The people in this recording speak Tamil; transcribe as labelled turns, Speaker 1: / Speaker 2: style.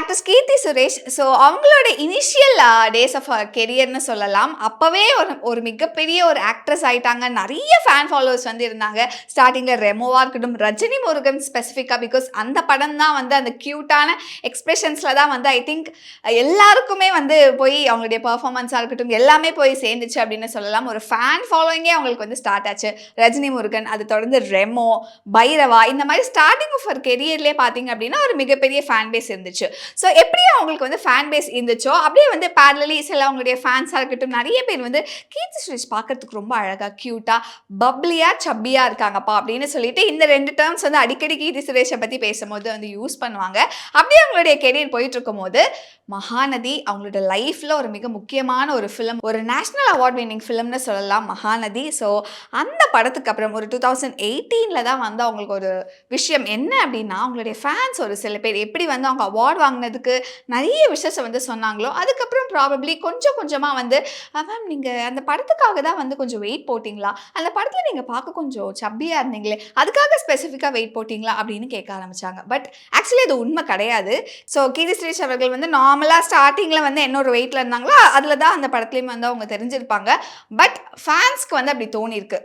Speaker 1: ஆக்ட்ரஸ் கீர்த்தி சுரேஷ். ஸோ அவங்களோட இனிஷியல் டேஸ் ஆஃப் கெரியர்னு சொல்லலாம். அப்பவே ஒரு மிகப்பெரிய ஒரு ஆக்ட்ரஸ் ஆயிட்டாங்க. நெறைய ஃபேன் ஃபாலோவர்ஸ் வந்து இருந்தாங்க. ஸ்டார்ட்டிங்ல ரெமோவா இருக்கட்டும், ரஜினி முருகன் ஸ்பெசிஃபிக்கா பிகாஸ் அந்த படம் தான் வந்து அந்த கியூட்டான எக்ஸ்பிரஷன்ஸ்ல தான் வந்து ஐ திங்க் எல்லாருக்குமே வந்து போய் அவங்களுடைய பெர்ஃபார்மன்ஸா இருக்கட்டும் எல்லாமே போய் சேர்ந்துச்சு அப்படின்னு சொல்லலாம். ஒரு ஃபேன் ஃபாலோயிங்கே அவங்களுக்கு வந்து ஸ்டார்ட் ஆச்சு. ரஜினி முருகன், அது தொடர்ந்து ரெமோ, பைரவா இந்த மாதிரி ஸ்டார்டிங் ஆஃப் ஒரு கெரியர்லேயே பார்த்தீங்க அப்படின்னா ஒரு மிகப்பெரிய ஃபேன் பேஸ் இருந்துச்சு. ஸோ எப்படி அவங்களுக்கு வந்து ஃபேன் பேஸ் இருந்துச்சோ அப்படியே வந்து பேரலி சில அவங்களுடைய ஃபேன்ஸாக இருக்கட்டும் நிறைய பேர் வந்து கீர்த்தி சுரேஷ் பார்க்கறதுக்கு ரொம்ப அழகாக க்யூட்டாக பப்ளியாக சப்பியாக இருக்காங்கப்பா அப்படின்னு சொல்லிட்டு இந்த 2 டேர்ம்ஸ் வந்து அடிக்கடி கீர்த்தி சுரேஷை பற்றி பேசும்போது வந்து யூஸ் பண்ணுவாங்க. அப்படியே அவங்களுடைய கெரியர் போயிட்டு இருக்கும்போது மகாநதி அவங்களோட லைஃப்பில் ஒரு மிக முக்கியமான ஒரு ஃபிலிம், ஒரு நேஷ்னல் அவார்ட் வின்னிங் ஃபிலிம்னு சொல்லலாம் மகாநதி. ஸோ அந்த படத்துக்கு அப்புறம் ஒரு 2018 தான் வந்து அவங்களுக்கு ஒரு விஷயம் என்ன அப்படின்னா அவங்களுடைய ஃபேன்ஸ் ஒரு சில பேர் எப்படி வந்து அவங்க அவார்ட் வாங்கினதுக்கு நிறைய விஷயத்தை வந்து சொன்னாங்களோ அதுக்கப்புறம் ப்ராபப்ளி கொஞ்சம் கொஞ்சமாக வந்து மேம் நீங்கள் அந்த படத்துக்காக தான் வந்து கொஞ்சம் வெயிட் போட்டிங்களா, அந்த படத்தில் நீங்கள் பார்க்க கொஞ்சம் சப்பியாக இருந்தீங்களே அதுக்காக ஸ்பெசிஃபிக்காக வெயிட் போட்டிங்களா அப்படின்னு கேட்க ஆரம்பித்தாங்க. பட் ஆக்சுவலி அது உண்மை கிடையாது. ஸோ கீர்த்தி சுரேஷ் அவர்கள் வந்து நார்மலாக ஸ்டார்டிங்கில் வந்து என்ன ஒரு வெயிட்டில் இருந்தாங்களோ அதில் தான் அந்த படத்துலேயும் வந்து அவங்க தெரிஞ்சிருப்பாங்க. பட் ஃபேன்ஸ்க்கு வந்து அப்படி தோணியிருக்கு.